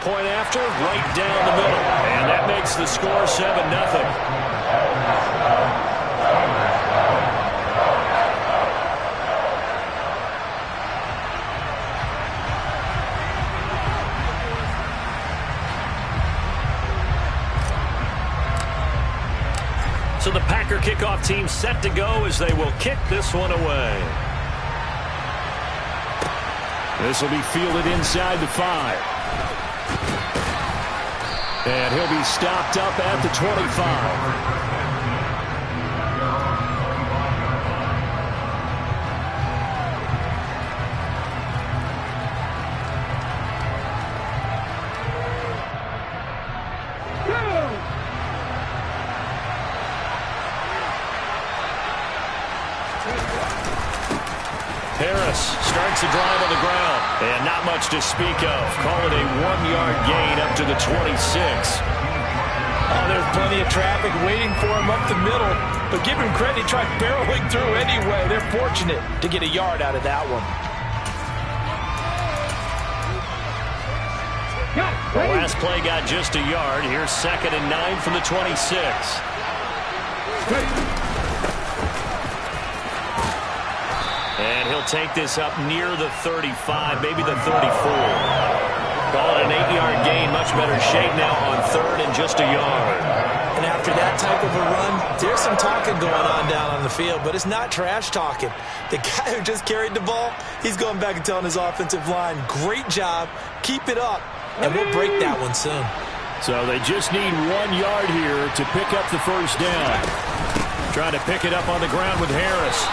point after, right down the middle. And that makes the score 7-0. So the Packer kickoff team set to go as they will kick this one away. This will be fielded inside the 5. And he'll be stopped up at the 25. Starts the drive on the ground. And not much to speak of. Call it a 1-yard gain up to the 26. Oh, there's plenty of traffic waiting for him up the middle. But give him credit, he tried barreling through anyway. They're fortunate to get a yard out of that one. The last play got just a yard. Here's 2nd and 9 from the 26. And he'll take this up near the 35, maybe the 34. Call it an 8-yard gain. Much better shape now on 3rd and just a yard. And after that type of a run, there's some talking going on down on the field, but it's not trash talking. The guy who just carried the ball, he's going back and telling his offensive line, great job, keep it up, and we'll break that one soon. So they just need 1 yard here to pick up the first down. Trying to pick it up on the ground with Harris.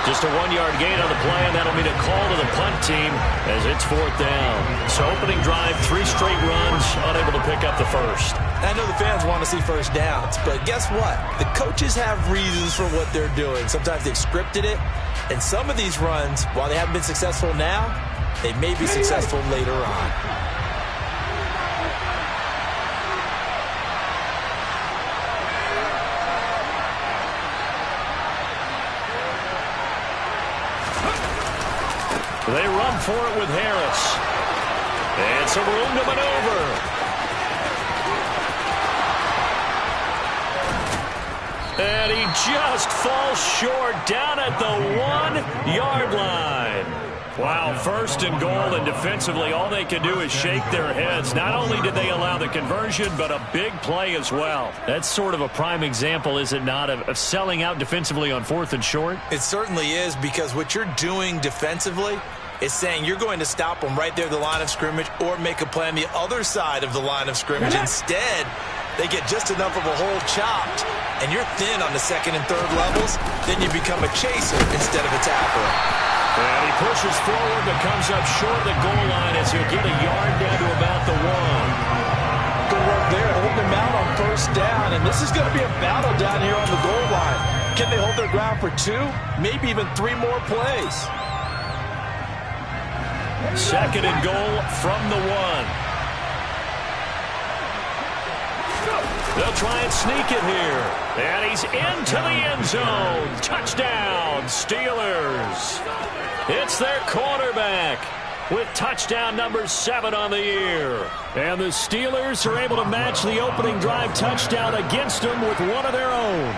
Just a 1-yard gain on the play, and that'll mean a call to the punt team as it's 4th down. So opening drive, 3 straight runs, unable to pick up the first. I know the fans want to see first downs, but guess what? The coaches have reasons for what they're doing. Sometimes they've scripted it, and some of these runs, while they haven't been successful now, they may be successful later on. They run for it with Harris. And some room to maneuver. And he just falls short down at the 1-yard line. Wow, 1st and goal, and defensively all they can do is shake their heads. Not only did they allow the conversion, but a big play as well. That's sort of a prime example, is it not, of selling out defensively on 4th and short? It certainly is, because what you're doing defensively is saying you're going to stop them right there at the line of scrimmage or make a play on the other side of the line of scrimmage. Instead, they get just enough of a hole chopped, and you're thin on the 2nd and 3rd levels. Then you become a chaser instead of a tackler. And he pushes forward but comes up short of the goal line as he'll get a yard down to about the 1. Good work there, holding him out on 1st down, and this is going to be a battle down here on the goal line. Can they hold their ground for 2, maybe even 3 more plays? 2nd and goal from the 1. They'll try and sneak it here. And he's into the end zone. Touchdown, Steelers. It's their quarterback with touchdown number 7 on the year. And the Steelers are able to match the opening drive touchdown against them with one of their own.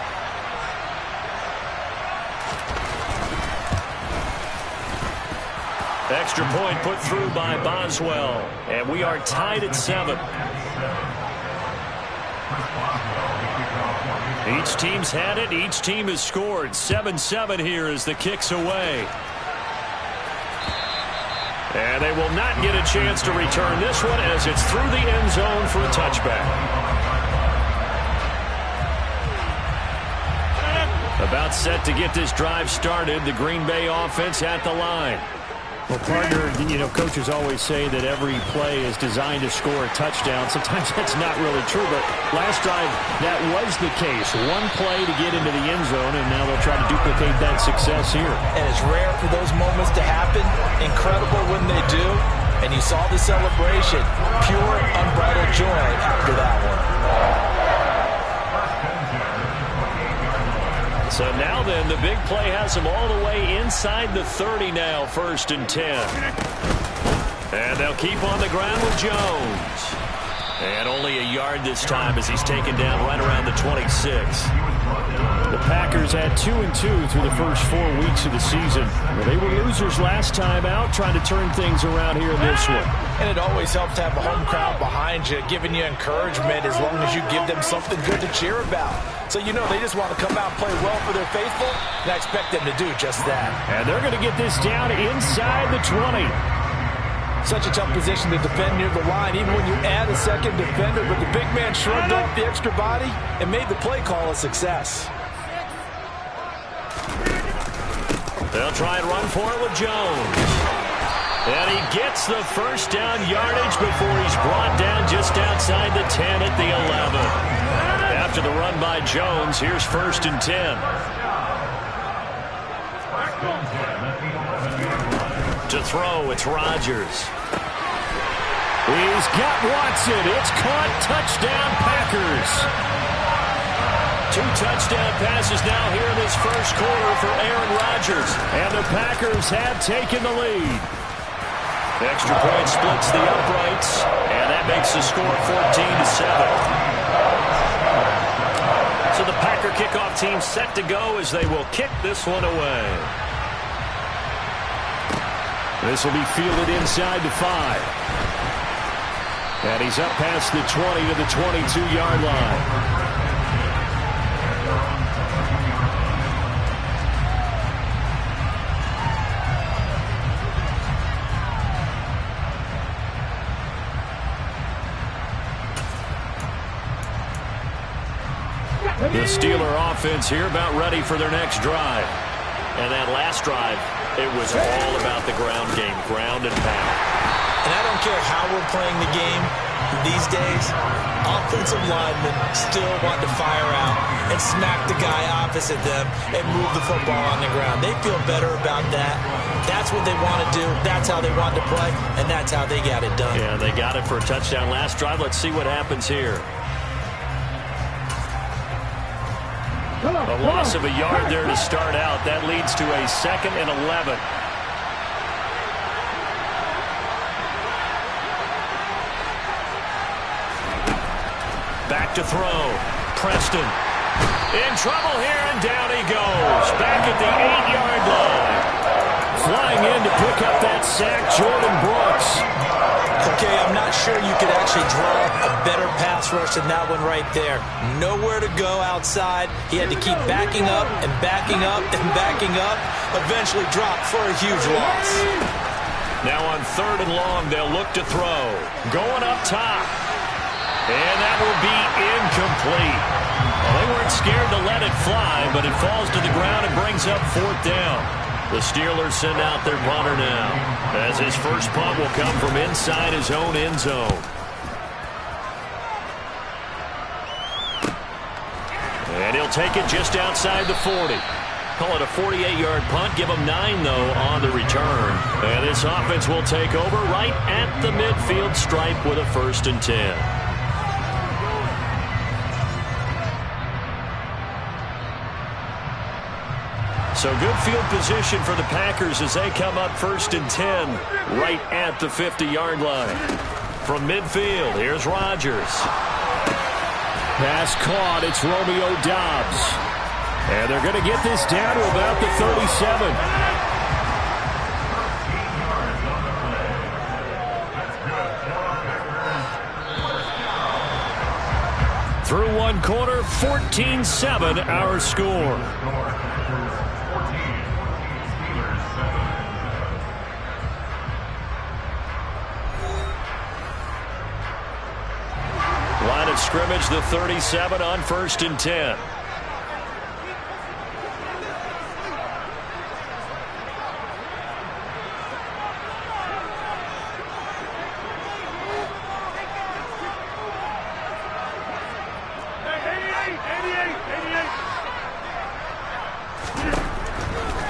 Extra point put through by Boswell. And we are tied at 7. Each team's had it. Each team has scored. 7-7 here as the kick's away. And they will not get a chance to return this one as it's through the end zone for a touchback. About set to get this drive started. The Green Bay offense at the line. Well, partner, coaches always say that every play is designed to score a touchdown. Sometimes that's not really true, but last drive, that was the case. One play to get into the end zone, and now they'll try to duplicate that success here. And it's rare for those moments to happen. Incredible when they do. And you saw the celebration. Pure, unbridled joy after that one. So now then, the big play has him all the way inside the 30 now, 1st and 10. And they'll keep on the ground with Jones. And only a yard this time as he's taken down right around the 26. The Packers had 2-2 through the first 4 weeks of the season. Well, they were losers last time out, trying to turn things around here in this one. And it always helps to have a home crowd behind you, giving you encouragement as long as you give them something good to cheer about. So you know they just want to come out and play well for their faithful, and I expect them to do just that. And they're going to get this down inside the 20. Such a tough position to defend near the line, even when you add a second defender, but the big man shrugged off the extra body and made the play call a success. They'll try and run for it with Jones. And he gets the first down yardage before he's brought down just outside the 10 at the 11. After the run by Jones, here's 1st and 10. To throw, it's Rodgers. He's got Watson. It's caught. Touchdown, Packers. 2 touchdown passes now here in this first quarter for Aaron Rodgers. And the Packers have taken the lead. Extra point splits the uprights, and that makes the score 14-7. So the Packer kickoff team set to go as they will kick this one away. This will be fielded inside the 5. And he's up past the 20 to the 22-yard line. The Steeler offense here about ready for their next drive. And that last drive, it was all about the ground game, ground and pound. And I don't care how we're playing the game these days, offensive linemen still want to fire out and smack the guy opposite them and move the football on the ground. They feel better about that. That's what they want to do. That's how they want to play, and that's how they got it done. Yeah, they got it for a touchdown last drive. Let's see what happens here. A loss of a yard there to start out. That leads to a 2nd and 11. Back to throw. Preston in trouble here, and down he goes. Back at the 8-yard line. Flying in to pick up that sack, Jordan Brooks. Okay, I'm not sure you could actually draw a better pass rush than that one right there. Nowhere to go outside. He had to keep backing up and backing up and backing up. Eventually dropped for a huge loss. Now on 3rd and long, they'll look to throw. Going up top. And that will be incomplete. Well, they weren't scared to let it fly, but it falls to the ground and brings up 4th down. The Steelers send out their punter now, as his first punt will come from inside his own end zone. And he'll take it just outside the 40. Call it a 48-yard punt. Give him 9, though, on the return. And this offense will take over right at the midfield stripe with a 1st and 10. So good field position for the Packers as they come up 1st and 10 right at the 50-yard line. From midfield, here's Rodgers. Pass caught. It's Romeo Doubs. And they're going to get this down to about the 37. Through one quarter, 14-7 our score. Line of scrimmage, the 37 on 1st and 10.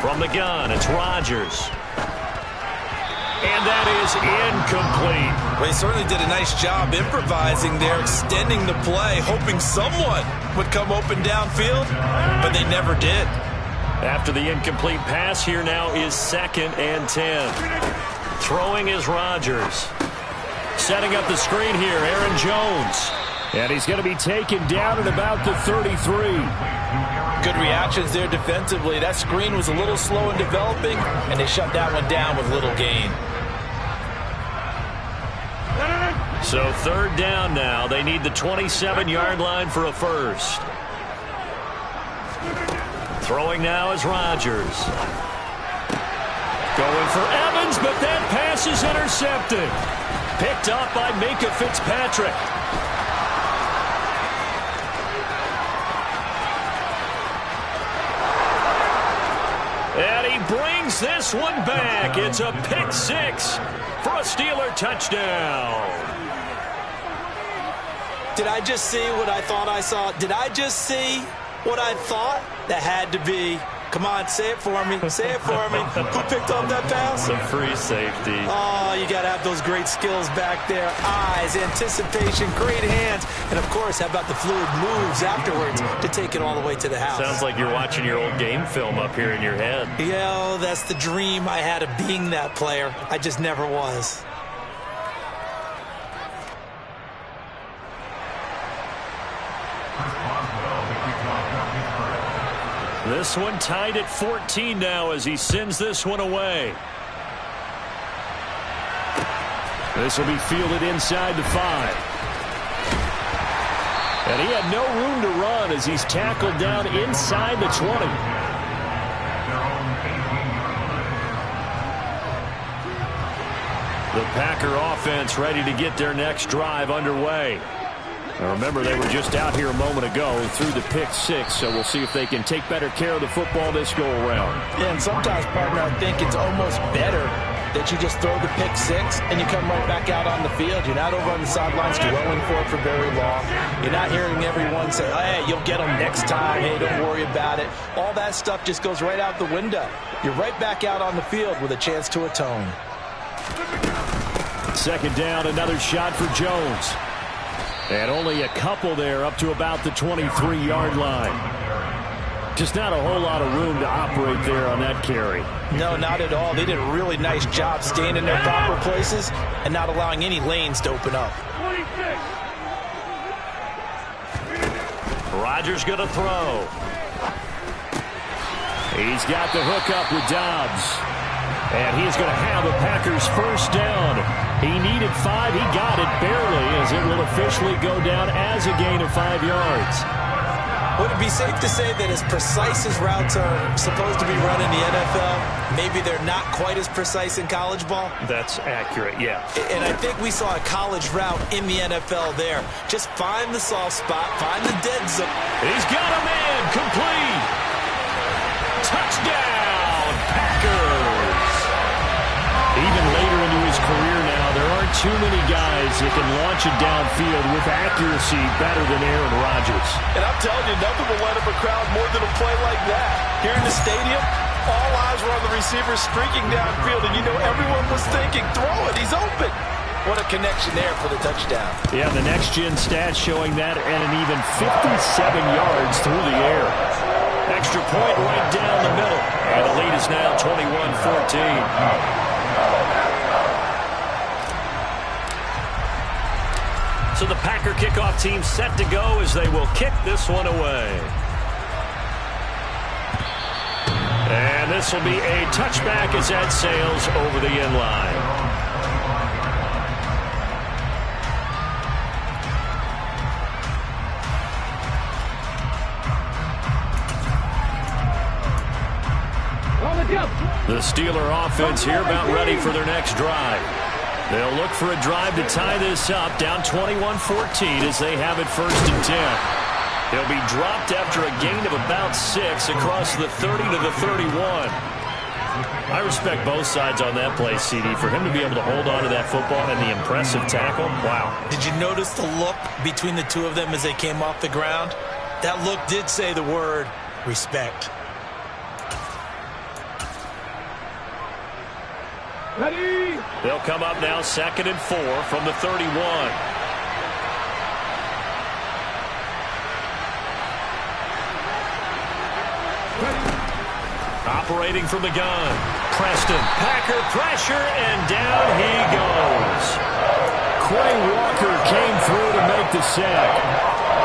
From the gun, it's Rodgers. And that is incomplete. Well, he certainly did a nice job improvising there, extending the play, hoping someone would come open downfield, but they never did. After the incomplete pass, here now is 2nd and 10. Throwing is Rodgers. Setting up the screen here, Aaron Jones. And he's going to be taken down at about the 33. Good reactions there defensively. That screen was a little slow in developing, and they shut that one down with little gain. So 3rd down now. They need the 27-yard line for a first. Throwing now is Rodgers. Going for Evans, but that pass is intercepted. Picked up by Minkah Fitzpatrick. And he brings this one back. It's a pick 6 for a Steeler touchdown. Did I just see what I thought I saw? Did I just see what I thought? That had to be. Come on, say it for me. Say it for me. Who picked up that pass? The free safety. Oh, you got to have those great skills back there. Eyes, anticipation, great hands. And, of course, how about the fluid moves afterwards to take it all the way to the house? Sounds like you're watching your old game film up here in your head. Yeah, that's the dream I had of being that player. I just never was. This one tied at 14 now as he sends this one away. This will be fielded inside the 5. And he had no room to run as he's tackled down inside the 20. The Packer offense ready to get their next drive underway. Now remember, they were just out here a moment ago through the pick 6, so we'll see if they can take better care of the football this go around. Yeah, and sometimes, partner, I think it's almost better that you just throw the pick 6 and you come right back out on the field. You're not over on the sidelines dwelling for it for very long. You're not hearing everyone say, hey, you'll get them next time. Hey, don't worry about it. All that stuff just goes right out the window. You're right back out on the field with a chance to atone. 2nd down, another shot for Jones. And only a couple there up to about the 23-yard line. Just not a whole lot of room to operate there on that carry. No, not at all. They did a really nice job staying in their proper places and not allowing any lanes to open up. Rodgers going to throw. He's got the hook up with Dobbs. And he's going to have the Packers first down. He needed 5. He got it barely as it will officially go down as a gain of 5 yards. Would it be safe to say that as precise as routes are supposed to be run in the NFL, maybe they're not quite as precise in college ball? That's accurate, yeah. And I think we saw a college route in the NFL there. Just find the soft spot, find the dead zone. He's got a man complete. Touchdown, Packers. Even later into his career now, there aren't too many guys that can launch it downfield with accuracy better than Aaron Rodgers. And I'm telling you, nothing will light up a crowd more than a play like that. Here in the stadium, all eyes were on the receiver streaking downfield, and you know everyone was thinking, throw it, he's open. What a connection there for the touchdown. Yeah, the next-gen stats showing that at an even 57 yards through the air. Extra point right down the middle. And the lead is now 21-14. So the Packer kickoff team set to go as they will kick this one away. And this will be a touchback as that sails over the end line. The Steeler offense here about ready for their next drive. They'll look for a drive to tie this up, down 21-14 as they have it 1st and 10. He'll be dropped after a gain of about 6 across the 30 to the 31. I respect both sides on that play, CD. For him to be able to hold on to that football and the impressive tackle, wow. Did you notice the look between the two of them as they came off the ground? That look did say the word respect. Ready? They'll come up now 2nd and 4 from the 31. Operating from the gun. Preston, Packer pressure, and down he goes. Quay Walker came through to make the sack.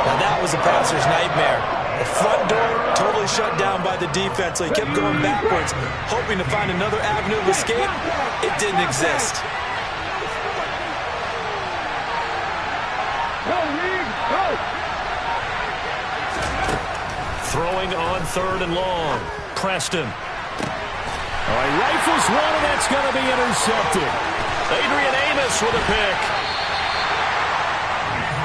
Now that was a passer's nightmare. The front door totally shut down by the defense, so he kept going backwards, hoping to find another avenue of escape. It didn't exist. Throwing on 3rd and long. Preston. All right, rifles one, and that's going to be intercepted. Adrian Amos with a pick.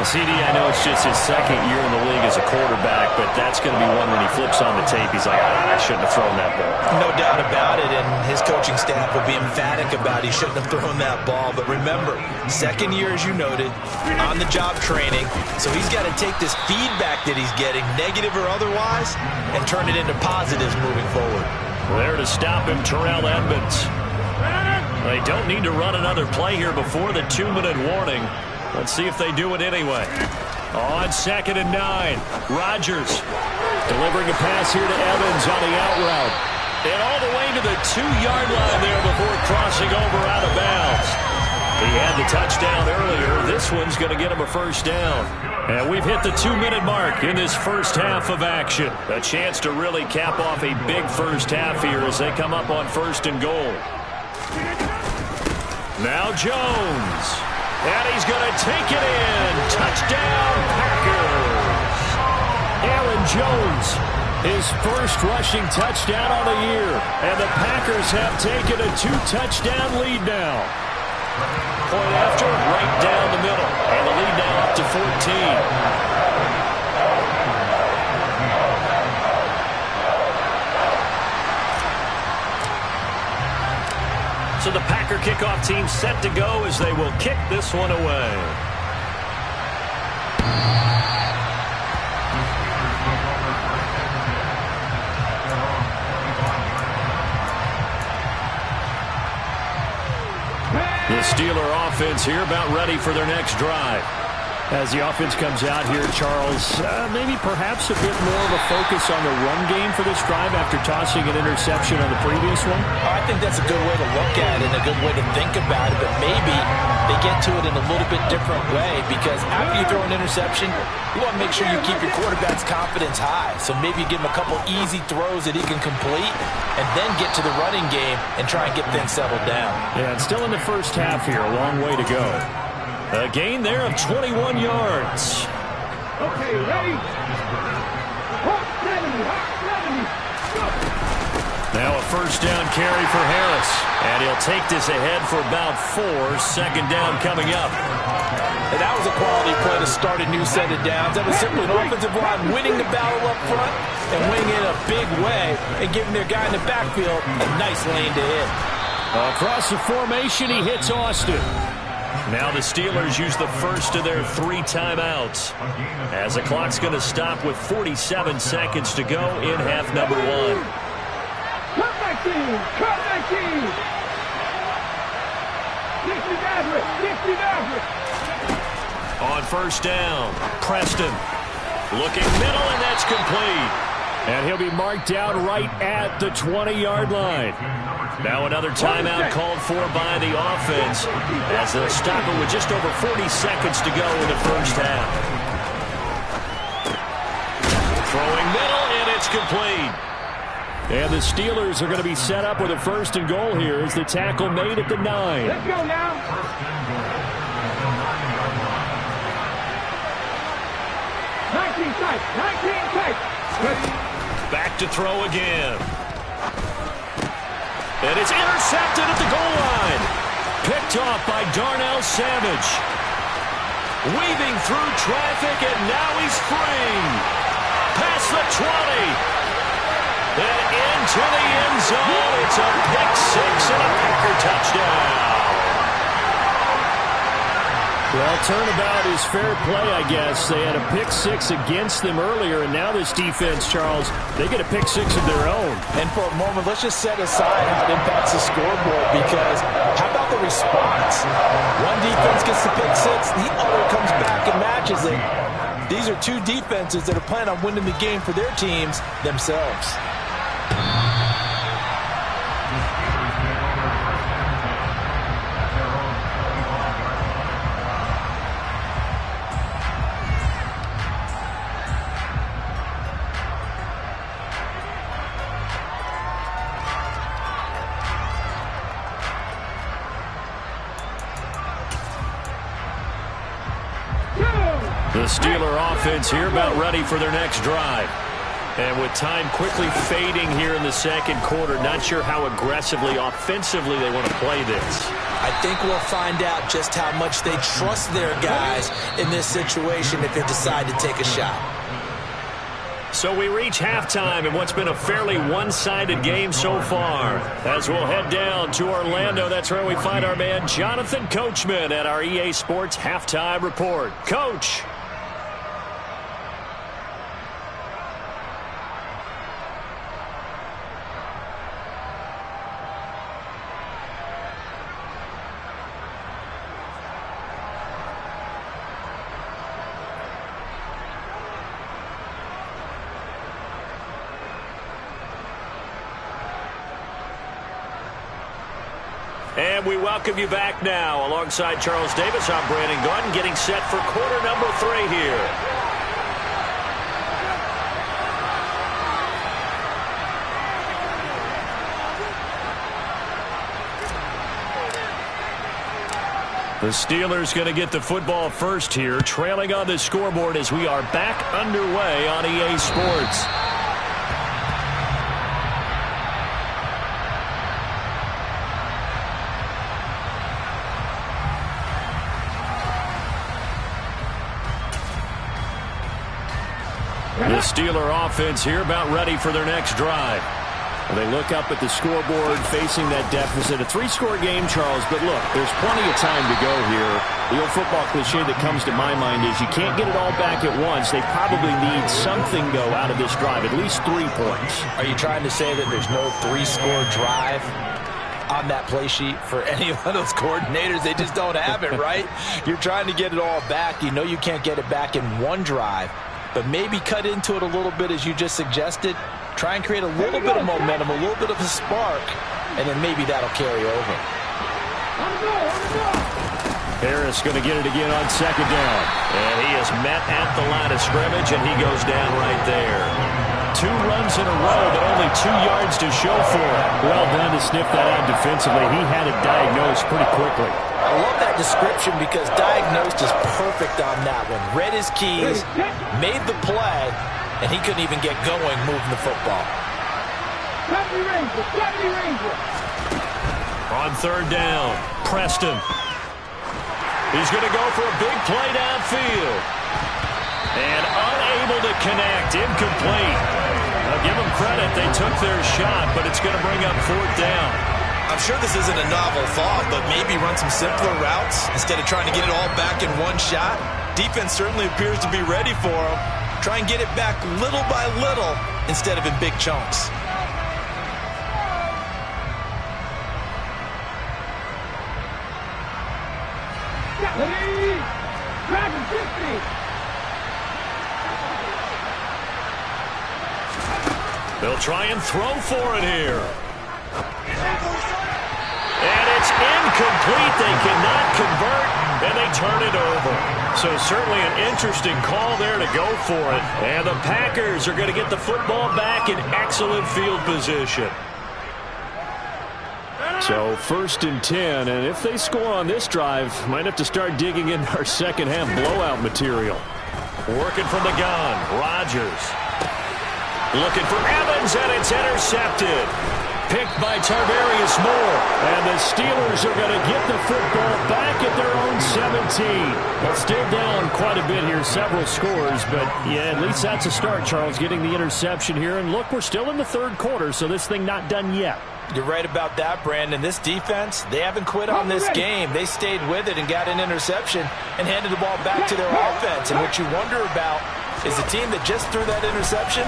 CD, I know it's just his 2nd year in the league as a quarterback, but that's going to be one when he flips on the tape. He's like, I shouldn't have thrown that ball. No doubt about it, and his coaching staff will be emphatic about he shouldn't have thrown that ball. But remember, 2nd year, as you noted, on-the-job training, so he's got to take this feedback that he's getting, negative or otherwise, and turn it into positives moving forward. There to stop him, Terrell Edmonds. They don't need to run another play here before the 2-minute warning. Let's see if they do it anyway. On 2nd and 9, Rodgers delivering a pass here to Evans on the out route. And all the way to the 2-yard line there before crossing over out of bounds. He had the touchdown earlier. This one's going to get him a 1st down. And we've hit the 2-minute mark in this first half of action. A chance to really cap off a big first half here as they come up on 1st and goal. Now Jones. And he's going to take it in. Touchdown, Packers. Aaron Jones, his first rushing touchdown of the year. And the Packers have taken a 2-touchdown lead now. Point after, right down the middle. And the lead now up to 14. So the Packer kickoff team set to go as they will kick this one away. The Steeler offense here about ready for their next drive. As the offense comes out here, Charles, maybe perhaps a bit more of a focus on the run game for this drive after tossing an interception on the previous one? I think that's a good way to look at it and a good way to think about it, but maybe they get to it in a little bit different way because after you throw an interception, you want to make sure you keep your quarterback's confidence high. So maybe you give him a couple easy throws that he can complete and then get to the running game and try and get things settled down. Yeah, it's still in the first half here. A long way to go. A gain there of 21 yards. Okay, ready? Now a 1st down carry for Harris. And he'll take this ahead for about 4. 2nd down coming up. And that was a quality play to start a new set of downs. That was simply an offensive line winning the battle up front and winning it in a big way and giving their guy in the backfield a nice lane to hit. Across the formation, he hits Austin. Now the Steelers use the first of their 3 timeouts as the clock's going to stop with 47 seconds to go in half number 1. Cut back team! Cut back team! 60 Maverick! On 1st down, Preston looking middle, and that's complete. And he'll be marked down right at the 20-yard line. Now another timeout called for by the offense as they'll stop it with just over 40 seconds to go in the first half. Throwing middle, and it's complete. And the Steelers are going to be set up with a 1st and goal here as the tackle made at the 9. Let's go now. 19 tight. Back to throw again. And it's intercepted at the goal line. Picked off by Darnell Savage. Weaving through traffic, and now he's free. Past the 20. And into the end zone. It's a pick 6 and a Packer touchdown. Well, turnabout is fair play, I guess. They had a pick 6 against them earlier, and now this defense, Charles, they get a pick 6 of their own. And for a moment, let's just set aside how it impacts the scoreboard, because how about the response? One defense gets the pick 6, the other comes back and matches it. These are 2 defenses that are planning on winning the game for their teams themselves. The Steeler offense here about ready for their next drive. And with time quickly fading here in the second quarter, not sure how aggressively, offensively they want to play this. I think we'll find out just how much they trust their guys in this situation if they decide to take a shot. So we reach halftime in what's been a fairly one-sided game so far. As we'll head down to Orlando, that's where we find our man Jonathan Coachman at our EA Sports Halftime Report. Coach. And we welcome you back now. Alongside Charles Davis, I'm Brandon Gordon, getting set for quarter number 3 here. The Steelers going to get the football first here, trailing on the scoreboard as we are back underway on EA Sports. The Steeler offense here about ready for their next drive. Well, they look up at the scoreboard facing that deficit. A 3-score game, Charles, but look, there's plenty of time to go here. The old football cliche that comes to my mind is you can't get it all back at once. They probably need something go out of this drive, at least 3 points. Are you trying to say that there's no 3-score drive on that play sheet for any of those coordinators? They just don't have it, right? You're trying to get it all back. You know you can't get it back in one drive. But maybe cut into it a little bit as you just suggested. Try and create a little bit of momentum, a little bit of a spark, and then maybe that'll carry over. Harris going to get it again on second down. And he is met at the line of scrimmage, and he goes down right there. 2 runs in a row, but only 2 yards to show for it. Well done to sniff that out defensively. He had it diagnosed pretty quickly. I love that description because diagnosed is perfect on that one. Read his keys, made the play, and he couldn't even get going moving the football. On third down, Preston. He's going to go for a big play downfield. And unable to connect, incomplete. I'll give them credit, they took their shot, but it's going to bring up 4th down. I'm sure this isn't a novel thought, but maybe run some simpler routes instead of trying to get it all back in one shot. Defense certainly appears to be ready for them. Try and get it back little by little instead of in big chunks. They'll try and throw for it here. And it's incomplete. They cannot convert, and they turn it over. So certainly an interesting call there to go for it. And the Packers are going to get the football back in excellent field position. So 1st and 10, and if they score on this drive, might have to start digging into our second half blowout material. Working from the gun, Rodgers. Looking for Evans, and it's intercepted. Picked by Tarvarius Moore. And the Steelers are going to get the football back at their own 17. Well, still down quite a bit here, several scores. But, yeah, at least that's a start, Charles, getting the interception here. And, look, we're still in the 3rd quarter, so this thing not done yet. You're right about that, Brandon. This defense, they haven't quit on this game. They stayed with it and got an interception and handed the ball back to their offense. And what you wonder about is the team that just threw that interception,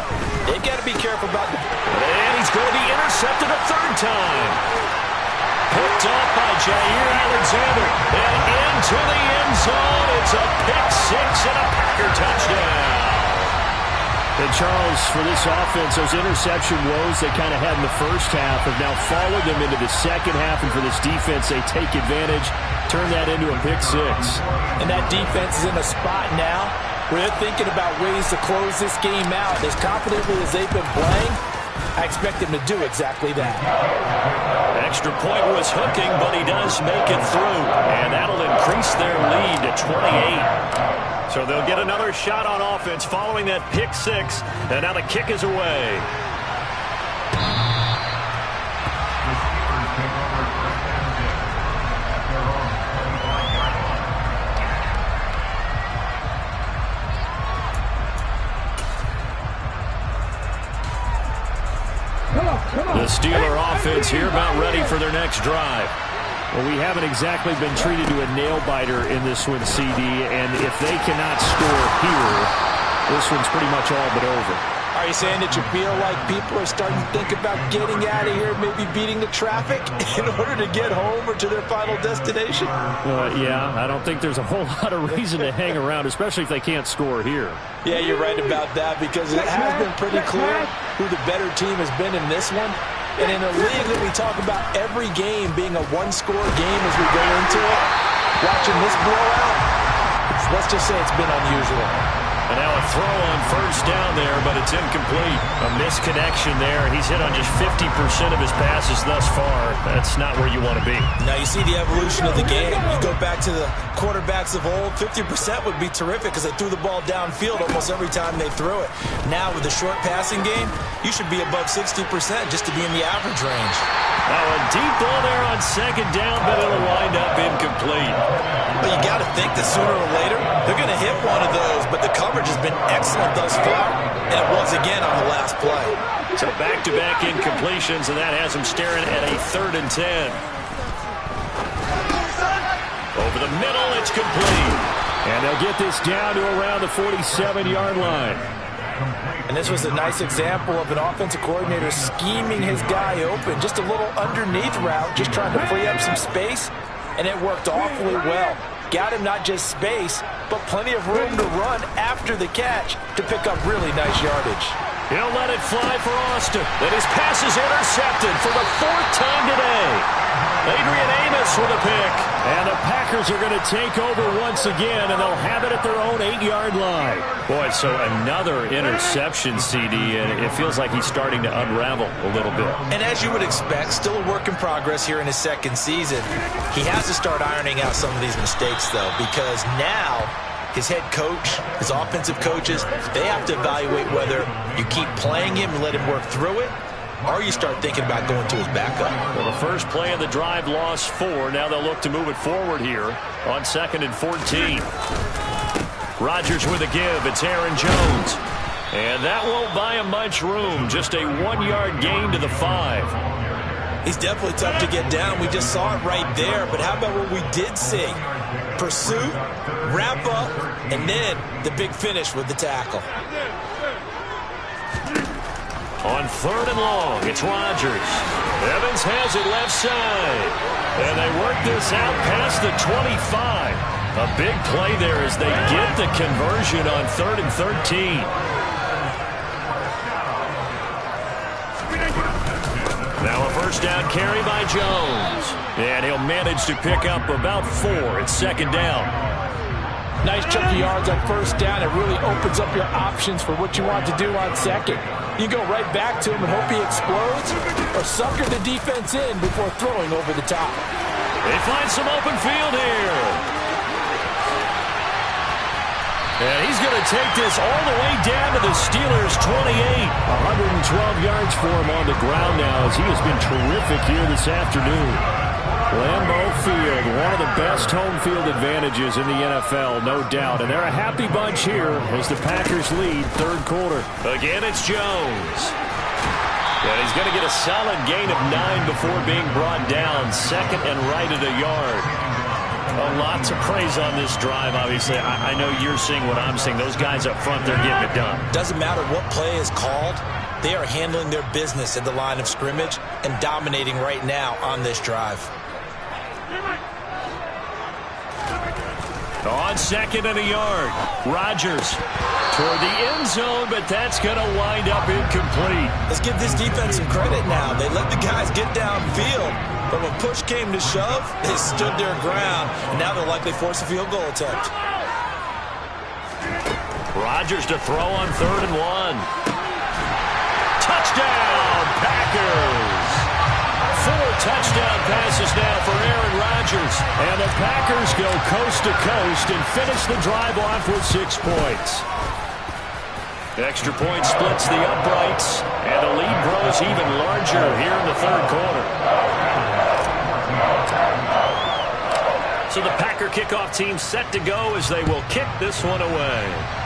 they've got to be careful about it. And he's going to be intercepted a 3rd time. Picked off by Jair Alexander. And into the end zone. It's a pick 6 and a Packer touchdown. And Charles, for this offense, those interception woes they kind of had in the first half have now followed them into the second half. And for this defense, they take advantage, turn that into a pick 6. And that defense is in a spot now where they're thinking about ways to close this game out. As confidently as they've been playing, I expect them to do exactly that. Extra point was hooking, but he does make it through. And that'll increase their lead to 28. So they'll get another shot on offense following that pick six. And now the kick is away. The Steeler offense here about ready for their next drive. Well, we haven't exactly been treated to a nail-biter in this one, CD, and if they cannot score here, this one's pretty much all but over. Are you saying that you feel like people are starting to think about getting out of here, maybe beating the traffic in order to get home or to their final destination? Yeah, I don't think there's a whole lot of reason to hang around, especially if they can't score here. Yeah, you're right about that, because it has been pretty clear who the better team has been in this one. And in a league that we talk about every game being a one-score game as we go into it, watching this blowout, let's just say it's been unusual. And now a throw on first down there, but it's incomplete. A misconnection there. He's hit on just 50% of his passes thus far. That's not where you want to be. Now you see the evolution of the game. You go back to the quarterbacks of old, 50% would be terrific because they threw the ball downfield almost every time they threw it. Now with the short passing game, you should be above 60% just to be in the average range. Now a deep ball there on second down, but it'll wind up incomplete. But you got to think that sooner or later, they're going to hit one of those, but the coverage has been excellent thus far, and it was again on the last play. So back-to-back incompletions, and that has them staring at a 3rd and 10. Over the middle, it's complete. And they'll get this down to around the 47-yard line. And this was a nice example of an offensive coordinator scheming his guy open. Just a little underneath route, just trying to free up some space, and it worked awfully well. Got him not just space, but plenty of room to run after the catch to pick up really nice yardage. He'll let it fly for Austin. And his pass is intercepted for the 4th time today. Adrian Amos with a pick. And the Packers are going to take over once again, and they'll have it at their own 8-yard line. Boy, so another interception, CD, and it feels like he's starting to unravel a little bit. And as you would expect, still a work in progress here in his second season. He has to start ironing out some of these mistakes, though, because now his head coach, his offensive coaches, they have to evaluate whether you keep playing him and let him work through it, or you start thinking about going to his backup. Well, the first play of the drive lost 4. Now they'll look to move it forward here on 2nd and 14. Rodgers with a give. It's Aaron Jones. And that won't buy him much room. Just a 1-yard gain to the 5. He's definitely tough to get down. We just saw it right there. But how about what we did see? Pursuit, wrap up, and then the big finish with the tackle. On 3rd and long, it's Rodgers. Evans has it left side. And they work this out past the 25. A big play there as they get the conversion on 3rd and 13. Now a first down carry by Jones. And he'll manage to pick up about 4. It's 2nd down. Nice chunk of yards on first down. It really opens up your options for what you want to do on second. You go right back to him and hope he explodes, or sucker the defense in before throwing over the top. They find some open field here. And he's going to take this all the way down to the Steelers' 28. 112 yards for him on the ground now, as he has been terrific here this afternoon. Lambeau Field, one of the best home field advantages in the NFL, no doubt. And they're a happy bunch here as the Packers lead 3rd quarter. Again, it's Jones. And he's going to get a solid gain of 9 before being brought down. 2nd and right at a yard. A lot to praise on this drive, obviously. I know you're seeing what I'm seeing. Those guys up front, they're getting it done. Doesn't matter what play is called. They are handling their business at the line of scrimmage and dominating right now on this drive. On 2nd and a yard, Rodgers toward the end zone, but that's going to wind up incomplete. Let's give this defense some credit now. They let the guys get downfield, but when push came to shove, they stood their ground, and now they'll likely force a field goal attempt. Rodgers to throw on 3rd and 1. Touchdown, Packers! 4 touchdown passes now for Aaron Rodgers. And the Packers go coast to coast and finish the drive off with 6 points. Extra point splits the uprights, and the lead grows even larger here in the third quarter. So the Packer kickoff team set to go as they will kick this one away.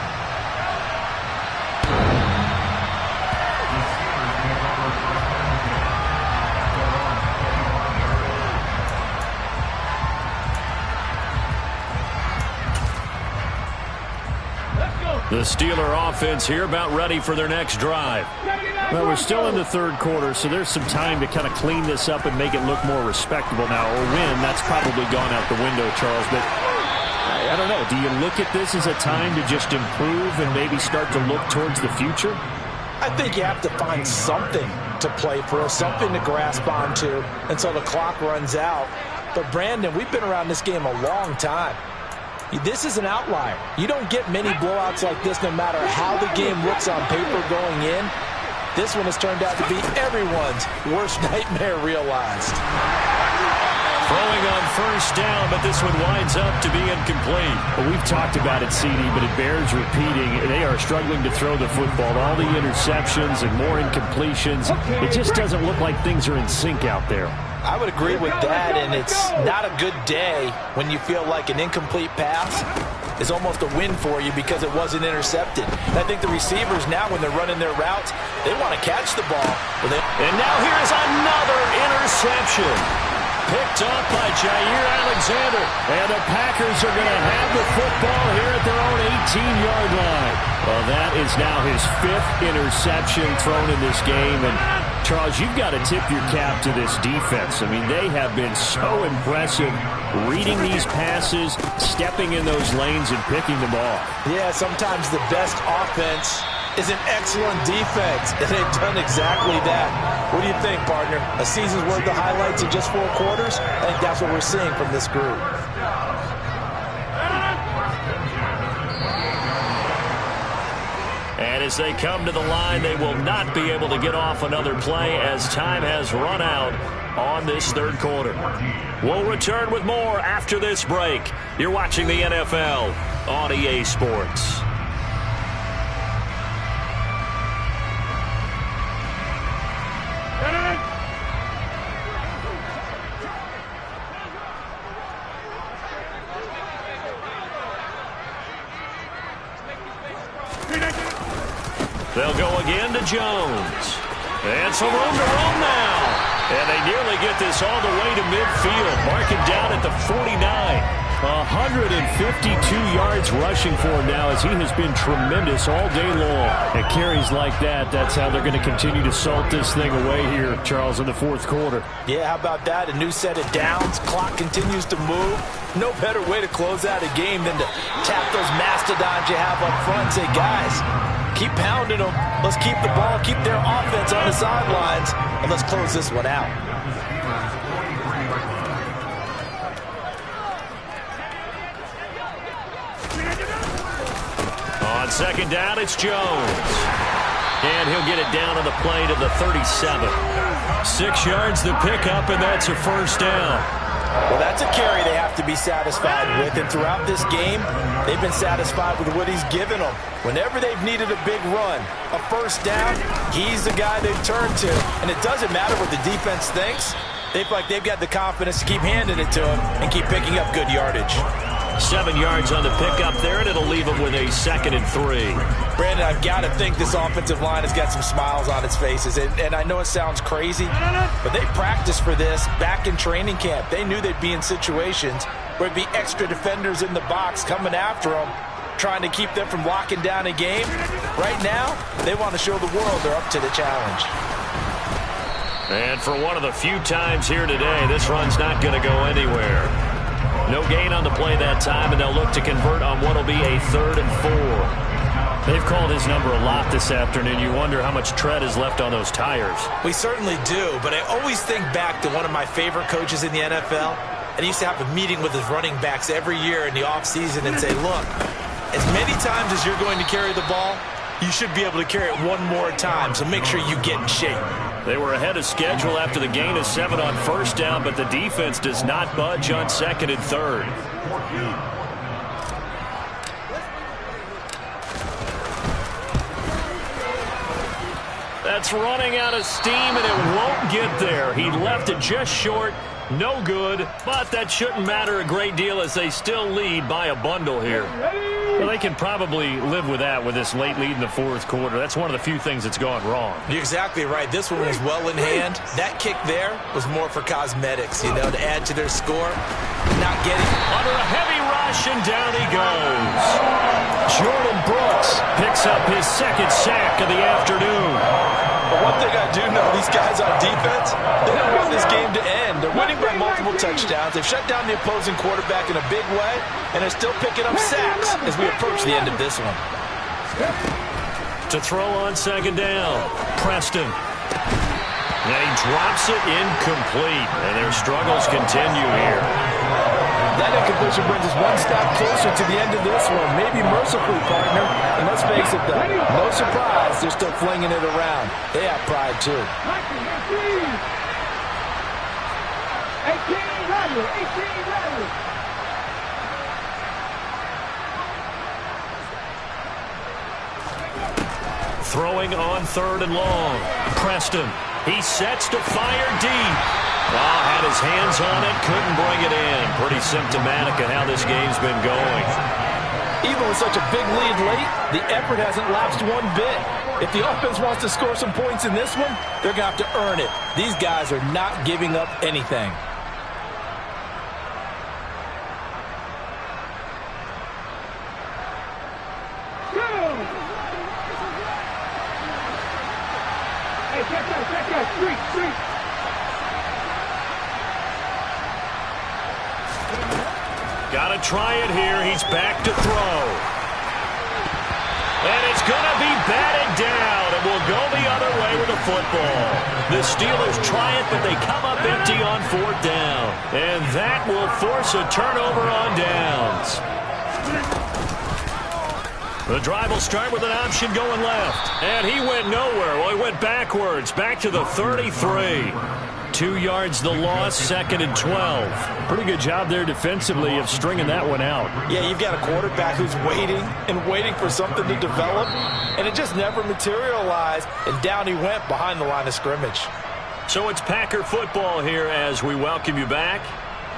The Steeler offense here about ready for their next drive. Well, we're still in the third quarter, so there's some time to kind of clean this up and make it look more respectable now. Or win, that's probably gone out the window, Charles. But I don't know. Do you look at this as a time to just improve and maybe start to look towards the future? I think you have to find something to play for, something to grasp onto until the clock runs out. But, Brandon, we've been around this game a long time. This is an outlier. You don't get many blowouts like this no matter how the game looks on paper going in. This one has turned out to be everyone's worst nightmare realized. Throwing on first down, but this one winds up to be incomplete. Well, we've talked about it, CD, but it bears repeating. They are struggling to throw the football. All the interceptions and more incompletions. It just doesn't look like things are in sync out there. I would agree with that, and it's not a good day when you feel like an incomplete pass is almost a win for you because it wasn't intercepted. And I think the receivers now, when they're running their routes, they want to catch the ball. And now here's another interception. Picked off by Jair Alexander. And the Packers are going to have the football here at their own 18-yard line. Well, that is now his 5th interception thrown in this game. And, Charles, you've got to tip your cap to this defense. I mean, they have been so impressive reading these passes, stepping in those lanes, and picking them off. Yeah, sometimes the best offense is an excellent defense, and they've done exactly that. What do you think, partner? A season's worth of highlights in just 4 quarters? I think that's what we're seeing from this group. And as they come to the line, they will not be able to get off another play as time has run out on this third quarter. We'll return with more after this break. You're watching the NFL on EA Sports. They'll go again to Jones. And some room to roam now. And they nearly get this all the way to midfield. Mark it down at the 49. 152 yards rushing for him now as he has been tremendous all day long. At carries like that, that's how they're going to continue to salt this thing away here, Charles, in the fourth quarter. Yeah, how about that? A new set of downs. Clock continues to move. No better way to close out a game than to tap those mastodons you have up front and say, guys, keep pounding them. Let's keep the ball, keep their offense on the sidelines, and let's close this one out. On second down, it's Jones. And he'll get it down on the play to the 37. 6 yards the pickup, and that's a first down. Well, that's a carry they have to be satisfied with. And throughout this game, they've been satisfied with what he's given them. Whenever they've needed a big run, a first down, he's the guy they've turned to. And it doesn't matter what the defense thinks. They feel like they've got the confidence to keep handing it to him and keep picking up good yardage. 7 yards on the pickup there, and it'll leave them with a 2nd and 3. Brandon, I've got to think this offensive line has got some smiles on its faces. And I know it sounds crazy, but they practiced for this back in training camp. They knew they'd be in situations where it'd be extra defenders in the box coming after them, trying to keep them from locking down a game. Right now, they want to show the world they're up to the challenge. And for one of the few times here today, this run's not going to go anywhere. No gain on the play that time, and they'll look to convert on what will be a 3rd and 4. They've called his number a lot this afternoon. You wonder how much tread is left on those tires. We certainly do, but I always think back to one of my favorite coaches in the NFL, and he used to have a meeting with his running backs every year in the offseason and say, look, as many times as you're going to carry the ball, you should be able to carry it one more time, so make sure you get in shape. They were ahead of schedule after the gain of 7 on first down, but the defense does not budge on second and third. That's running out of steam, and it won't get there. He left it just short. No good, but that shouldn't matter a great deal as they still lead by a bundle here. Well, they can probably live with that with this late lead in the fourth quarter. That's one of the few things that's gone wrong. You're exactly right. This one was well in hand. That kick there was more for cosmetics, to add to their score. Not getting under a heavy rush, and down he goes. Jordan Brooks picks up his second sack of the afternoon. But one thing I do know, these guys on defense, they don't want this game to end. They're winning by multiple touchdowns. They've shut down the opposing quarterback in a big way, and they're still picking up sacks as we approach the end of this one. To throw on second down, Preston. And he drops it incomplete, and their struggles continue here. That incompletion brings us one step closer to the end of this one. Maybe mercifully, partner. And let's face it, though, no surprise, they're still flinging it around. They have pride, too. 18, Radley. Throwing on third and long. Preston. He sets to fire deep. Well, had his hands on it, couldn't bring it in. Pretty symptomatic of how this game's been going. Even with such a big lead late, the effort hasn't lapsed one bit. If the offense wants to score some points in this one, they're going to have to earn it. These guys are not giving up anything. Street. Got to try it here. He's back to throw. And it's going to be batted down. It will go the other way with the football. The Steelers try it, but they come up empty on fourth down. And that will force a turnover on downs. The drive will start with an option going left. And he went nowhere. Well, he went backwards, back to the 33. 2 yards the loss, second and 12. Pretty good job there defensively of stringing that one out. Yeah, you've got a quarterback who's waiting and waiting for something to develop, and it just never materialized, and down he went behind the line of scrimmage. So it's Packer football here as we welcome you back.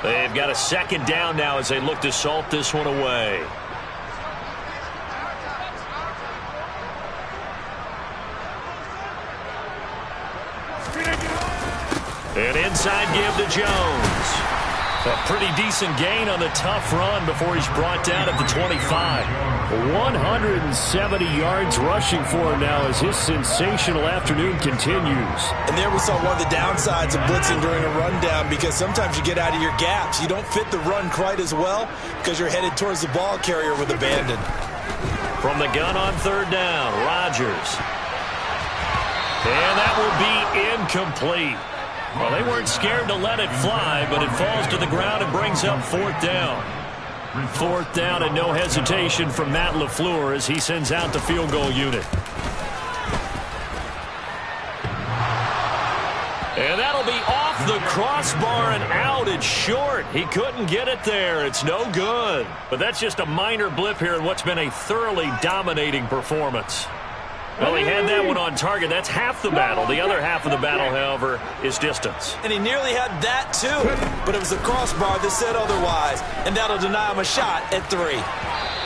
They've got a second down now as they look to salt this one away. An inside give to Jones. A pretty decent gain on the tough run before he's brought down at the 25. 170 yards rushing for him now as his sensational afternoon continues. And there we saw one of the downsides of blitzing during a rundown, because sometimes you get out of your gaps. You don't fit the run quite as well because you're headed towards the ball carrier with abandon. From the gun on third down, Rodgers. And that will be incomplete. Well, they weren't scared to let it fly, but it falls to the ground and brings up fourth down. Fourth down and no hesitation from Matt LaFleur as he sends out the field goal unit. And that'll be off the crossbar and out. It's short. He couldn't get it there. It's no good. But that's just a minor blip here in what's been a thoroughly dominating performance. Well, he had that one on target. That's half the battle. The other half of the battle, however, is distance. And he nearly had that, too. But it was the crossbar that said otherwise. And that'll deny him a shot at 3.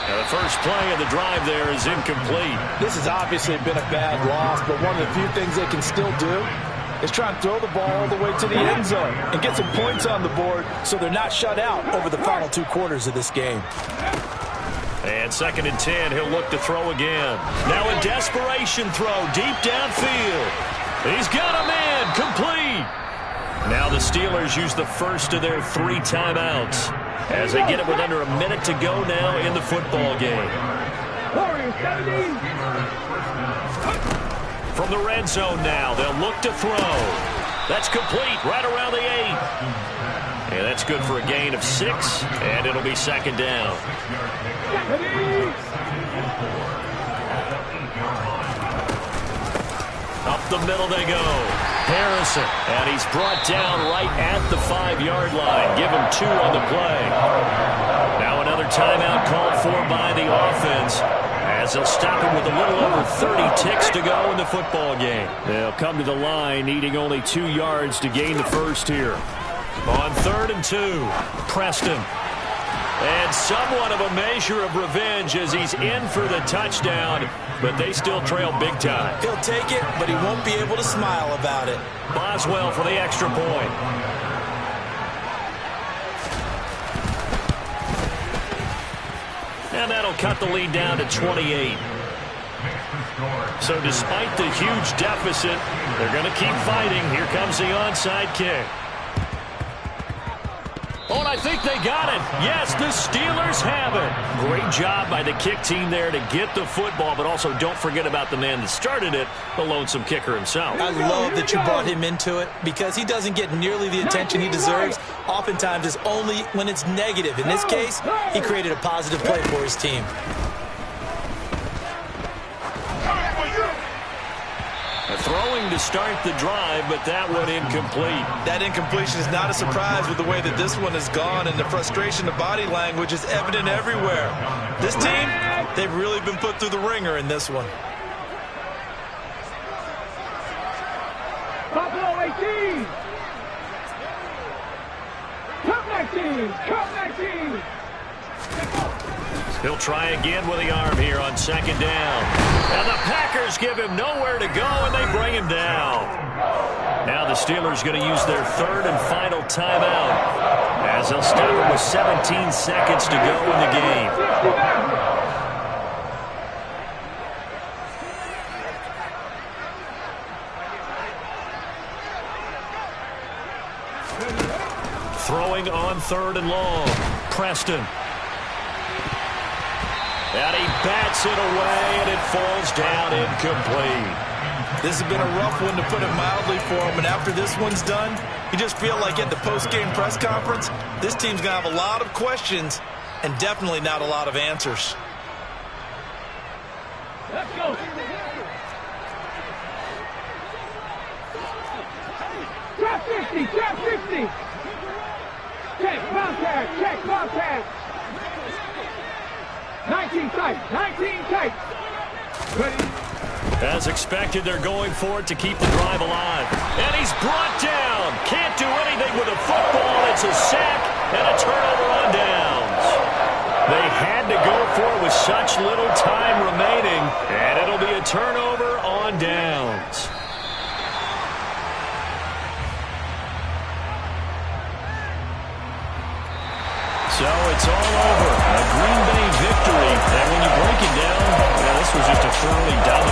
Now the first play of the drive there is incomplete. This has obviously been a bad loss, but one of the few things they can still do is try and throw the ball all the way to the end zone and get some points on the board so they're not shut out over the final 2 quarters of this game. And second and 10, he'll look to throw again. Now a desperation throw deep downfield. He's got a man, complete. Now the Steelers use the first of their 3 timeouts as they get it with under a minute to go now in the football game. From the red zone now, they'll look to throw. That's complete right around the 8. And that's good for a gain of 6, and it'll be second down. Up the middle they go. Harrison, and he's brought down right at the 5-yard line. Give him 2 on the play. Now another timeout called for by the offense, as they'll stop him with a little over 30 ticks to go in the football game. They'll come to the line needing only 2 yards to gain the first here. On 3rd and 2, Preston. And somewhat of a measure of revenge as he's in for the touchdown, but they still trail big time. He'll take it, but he won't be able to smile about it. Boswell for the extra point. And that'll cut the lead down to 28. So despite the huge deficit, they're going to keep fighting. Here comes the onside kick. Oh, and I think they got it. Yes, the Steelers have it. Great job by the kick team there to get the football, but also don't forget about the man that started it, the lonesome kicker himself. I love that you brought him into it because he doesn't get nearly the attention he deserves. Oftentimes, it's only when it's negative. In this case, he created a positive play for his team. Throwing to start the drive, but that one incomplete. That incompletion is not a surprise with the way that this one has gone, and the frustration of body language is evident everywhere. This team, they've really been put through the ringer in this one. Buffalo 18. Come 19. Come 19. He'll try again with the arm here on 2nd down. And the Packers give him nowhere to go, and they bring him down. Now the Steelers going to use their 3rd and final timeout, as they'll stop him with 17 seconds to go in the game. Throwing on 3rd and long. Preston. And he bats it away, and it falls down incomplete. This has been a rough one, to put it mildly, for him. And after this one's done, you just feel like at the post-game press conference, this team's going to have a lot of questions and definitely not a lot of answers. Let's go. Trap 60. Trap 60. Check contact. Check contact. 19 tight. 19 tight. Ready. As expected, they're going for it to keep the drive alive. And he's brought down. Can't do anything with a football. It's a sack and a turnover on downs. They had to go for it with such little time remaining, and it'll be a turnover on downs. So it's all over. A Green Bay victory. And when you break it down, this was just a thoroughly dominant